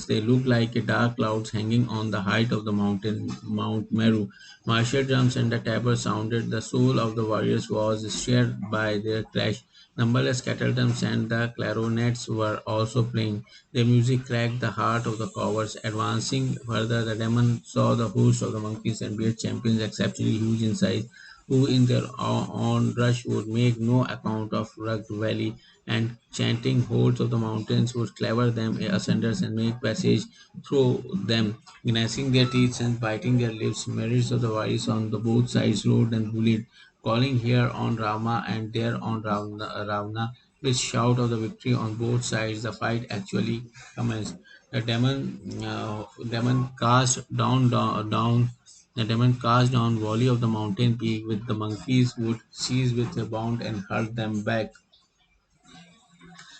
they look like a dark clouds hanging on the height of the mountain, Mount Meru. Martial drums and the tabor sounded. The soul of the warriors was stirred by their clash. Numberless kettle drums and the clarinets were also playing. Their music cracked the heart of the cowards. Advancing further, the demon saw the host of the monkeys and bear champions exceptionally huge in size, who in their own rush would make no account of rugged valley and chanting hordes of the mountains would cleave them asunder and make passage through them, gnashing their teeth and biting their lips. Myriads of the warriors on the both sides rode and bullied, calling here on Rama and there on Ravana, with shout of the victory on both sides. The fight actually commenced. The demon cast down. The demon cast down volley of the mountain peak, with the monkeys would seize with a bound and hurl them back.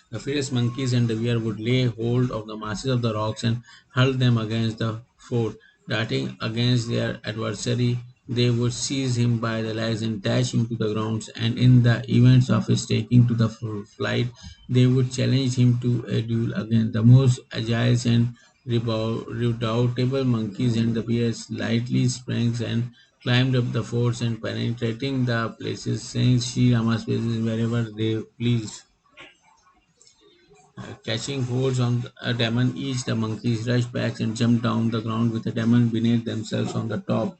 The fierce monkeys and the bear would lay hold of the masses of the rocks and hurl them against the fort. Darting against their adversary, they would seize him by the legs and dash him to the ground. And in the events of his taking to the flight, they would challenge him to a duel against the most agile and redoubtable monkeys and the bears lightly sprang and climbed up the forts and penetrating the places, saying Sri Rama's places wherever they pleased. Catching holds on a demon, each the monkeys rushed back and jumped down the ground with the demon beneath themselves on the top.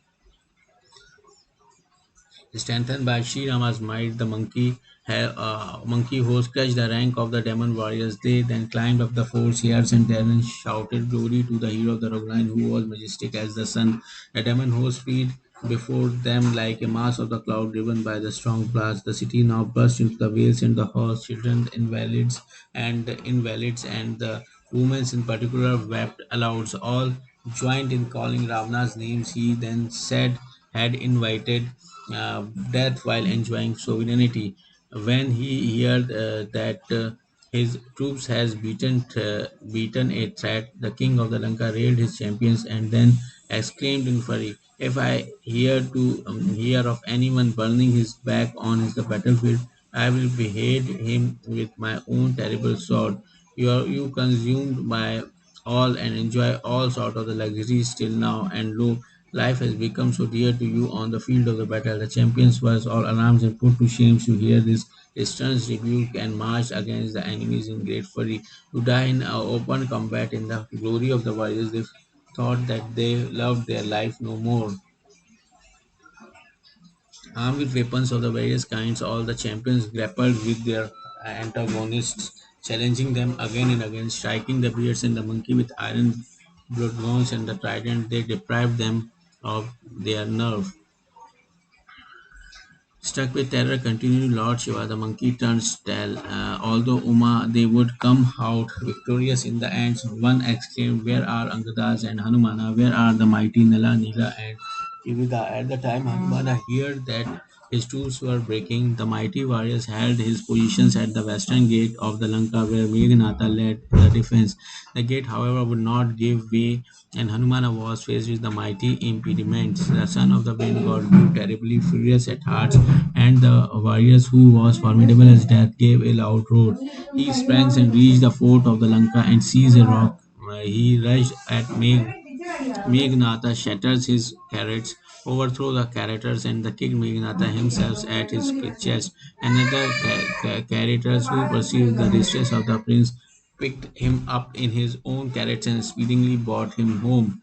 Strengthened by Sri Rama's might, the monkey host crushed the rank of the demon warriors. They then climbed up the four stairs and then shouted glory to the hero of the Raglan, who was majestic as the sun. The demon host feed before them like a mass of the cloud driven by the strong blast. The city now burst into the wails and the horse, children, invalids, and the women in particular wept aloud. All joined in calling Ravana's names. He then said had invited uh, death while enjoying sovereignty. When he heard that his troops has beaten a threat, the king of the Lanka railed his champions and then exclaimed in fury, "If I hear of anyone burning his back on the battlefield, I will behead him with my own terrible sword. You consumed by all and enjoy all sort of the luxuries till now, and lo, life has become so dear to you on the field of the battle." The champions were all alarmed and put to shame to hear this stern rebuke and marched against the enemies in great fury to die in open combat in the glory of the warriors. They thought that they loved their life no more. Armed with weapons of the various kinds, all the champions grappled with their antagonists, challenging them again and again, striking the bears and the monkey with iron bloodhounds and the trident. They deprived them of their nerve. Struck with terror, continued Lord Shiva, the monkey turns tail. Although Uma, they would come out victorious in the end. One exclaimed, "Where are Angadas and Hanumana? Where are the mighty Nala, Nila, and Ivida?" At the time Hanumana heard that his troops were breaking, the mighty warriors held his positions at the western gate of the Lanka, where Meghnata led the defense. The gate, however, would not give way, and Hanumana was faced with the mighty impediments. The son of the wind god grew terribly furious at heart, and the warriors, who was formidable as death, gave a loud roar. He sprang and reached the fort of the Lanka and seized a rock. He rushed at Meghnata, shatters his carrots, overthrew the characters, and the kicked Meghnata himself at his chest. Another characters who perceived the distress of the prince picked him up in his own carrots and speedily brought him home.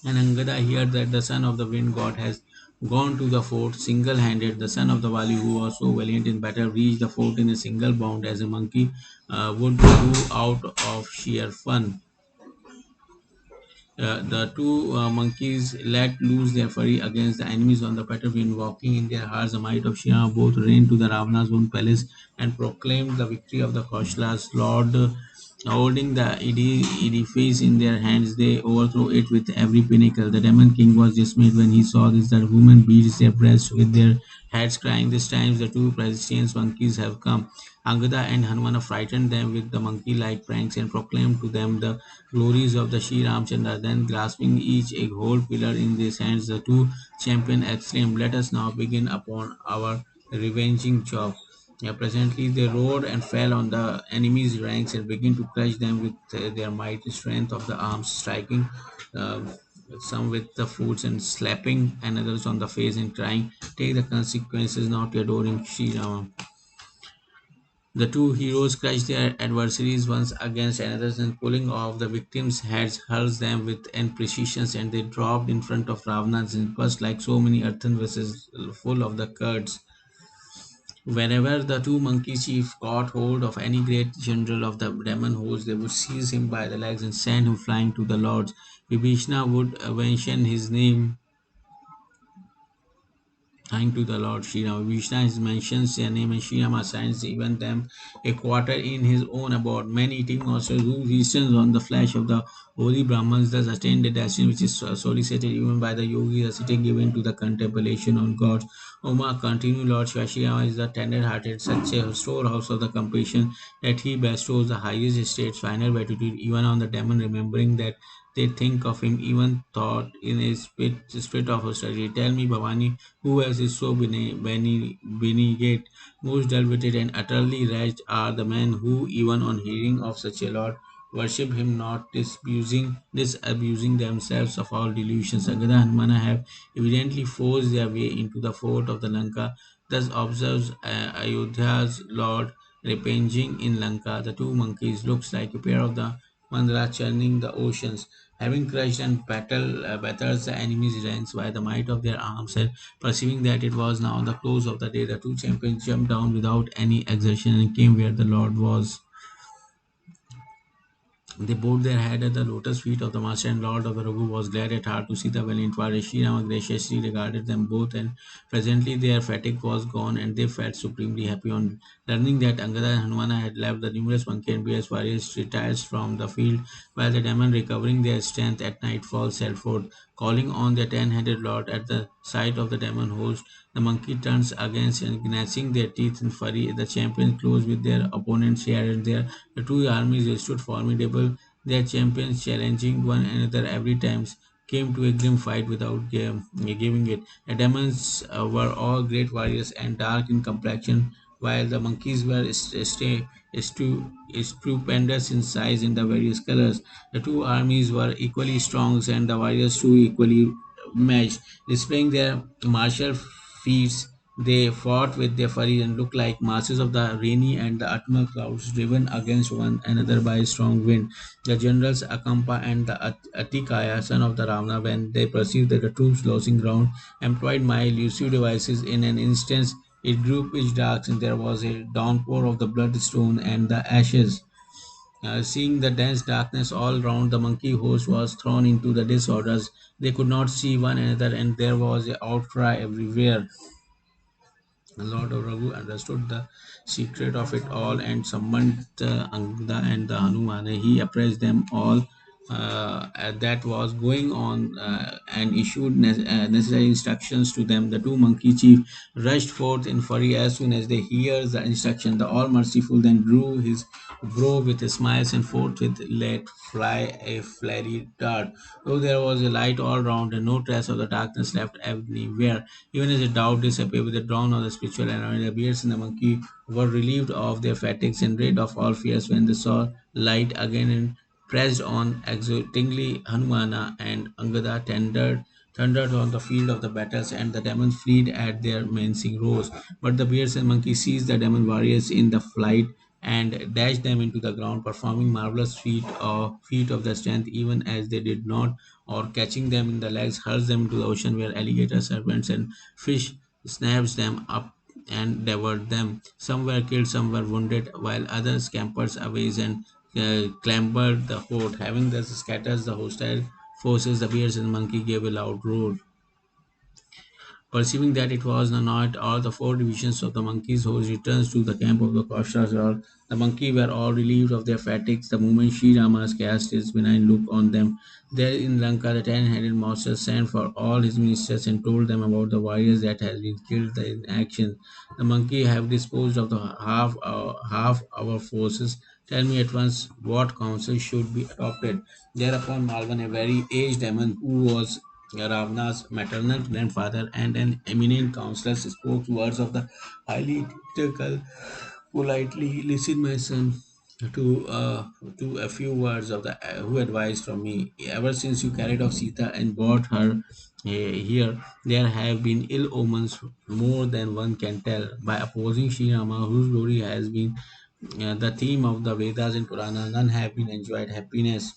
And Angada heard that the son of the wind god has gone to the fort single-handed. The son of the Vali, who was so valiant in battle, reached the fort in a single bound as a monkey would do out of sheer fun. The two monkeys let loose their fury against the enemies on the battlefield, walking in their hearts the might of Shiva. Both ran to the Ravana's own palace and proclaimed the victory of the Kaushlas. Lord, holding the edifice in their hands, they overthrew it with every pinnacle. The demon king was dismayed when he saw this. The women beat their breasts with their heads, crying, "This time the two Palestinian monkeys have come." Angada and Hanumana frightened them with the monkey-like pranks and proclaimed to them the glories of the Sri Ramchandra. Then, grasping each a whole pillar in their hands, the two champions exclaimed, "Let us now begin upon our revenging job." Yeah, presently they roared and fell on the enemy's ranks and began to crush them with their mighty strength of the arms, striking uh, some with the foots and slapping and others on the face and crying, "Take the consequences, not your adoring Sri Rama." The two heroes crushed their adversaries once against another and pulling off the victims' heads hurls them with an precision and they dropped in front of Ravana and burst like so many earthen vessels full of the curds. Whenever the two monkey chiefs caught hold of any great general of the demon host, they would seize him by the legs and send him flying to the lords. Vibhishna would mention his name Thank to the Lord Shri Ram. Vishnu is mentions their name and Shri Ram assigns even them a quarter in his own abode. Men eating monsters who feasts on the flesh of the holy Brahmins thus attain the destiny which is solicited even by the yogis, a sitting given to the contemplation on gods. Oma continue Lord Shri Ram is the tender hearted, such a storehouse of the compassion that he bestows the highest estates, final beatitude even on the demon, remembering that they think of him even thought in a spirit of austerity. Tell me, Bhavani, who else is so benigate, most deluded and utterly wretched are the men who, even on hearing of such a Lord, worship him not, disabusing themselves of all delusions. Agada and Mana have evidently forced their way into the fort of the Lanka. Thus observes Ayodhya's Lord repenging in Lanka. The two monkeys looks like a pair of the Mandra churning the oceans, having crushed and batters the enemy's ranks by the might of their arms, and perceiving that it was now the close of the day, the two champions jumped down without any exertion and came where the Lord was. They bowed their head at the lotus feet of the Master and Lord of the Raghu was glad at heart to see the valiant warriors. Sri Rama graciously regarded them both, and presently their fatigue was gone, and they felt supremely happy on learning that Angada and Hanumana had left the numerous monkey and bears warriors retired from the field, while the demon, recovering their strength at nightfall, set forth, calling on their ten-headed lord. At the sight of the demon host, the monkey turns against and gnashing their teeth in fury. The champions closed with their opponents here and there. The two armies stood formidable, their champions challenging one another every time came to a grim fight without giving it. The demons were all great warriors and dark in complexion, while the monkeys were stupendous in size in the various colors. The two armies were equally strong, and the warriors too equally matched, displaying their martial feats. They fought with their fury and looked like masses of the rainy and the autumnal clouds driven against one another by a strong wind. The generals Akampa and the Atikaya, son of the Ravana, when they perceived that the troops losing ground, employed my elusive devices in an instant. It grew pitch dark, and there was a downpour of the bloodstone and the ashes. Seeing the dense darkness all round, the monkey host was thrown into the disorders. They could not see one another, and there was an outcry everywhere. The Lord of Raghu understood the secret of it all and summoned the Angada and the Hanuman. He appraised them all that was going on and issued necessary instructions to them. The two monkey chief rushed forth in fury as soon as they heard the instruction. The all merciful then drew his bow with a smile and forthwith let fly a fiery dart. Though there was a light all round and no trace of the darkness left anywhere, even as a doubt disappeared with the dawn of the spiritual environment, the bears and the monkey were relieved of their fatigues and rid of all fears when they saw light again and pressed on exultingly. Hanumana and Angada thundered on the field of the battles, and the demons fled at their menacing roars. But the bears and monkeys seized the demon warriors in the flight and dashed them into the ground, performing marvelous feat of the strength, even as they did not, or catching them in the legs, hurls them into the ocean where alligators, serpents, and fish snatched them up and devoured them. Some were killed, some were wounded, while others scampered away and clambered the fort. Having thus scattered the hostile forces, the bears and monkey gave a loud roar. Perceiving that it was not all the four divisions of the monkeys whose returns to the camp of the Kaushas or the monkey were all relieved of their fatigues the moment Sri Rama cast his benign look on them. There in Lanka, the ten-headed monster sent for all his ministers and told them about the warriors that had been killed in action. The monkey have disposed of the half our forces. Tell me at once what counsel should be adopted. Thereupon Malvan, a very aged demon who was Ravana's maternal grandfather and an eminent counselor, spoke words of the highly critical. Politely, listen, my son, to a few words of the who advised from me. Ever since you carried off Sita and brought her here, there have been ill omens more than one can tell. By opposing Sri Rama, whose glory has been the theme of the Vedas and Puranas, none have been enjoyed happiness.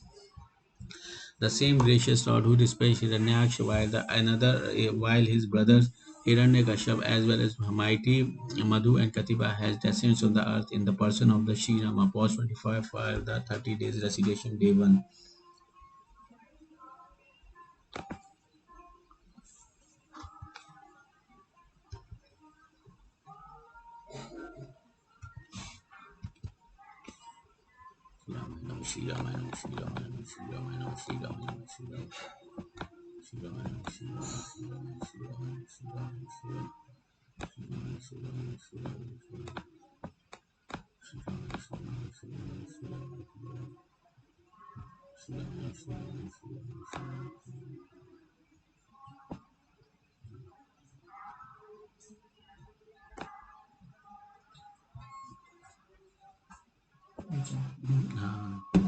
The same gracious Lord who despised Hiranyaksha while his brothers Hiranyakashyap as well as mighty Madhu and Katiba has descended on the earth in the person of the Sri Rama. Pause 25 for the 30 days recitation day 1. Ramayana, Shri Ramayana, Shri Ramayana, Shri Ramayana, Shri Ramayana, Shri Ramayana, Shri Ramayana, Shri Ramayana, Shri Ramayana, Shri Ramayana, Shri Ramayana, Shri Ramayana, Shri Ramayana, Shri Ramayana, Shri Ramayana,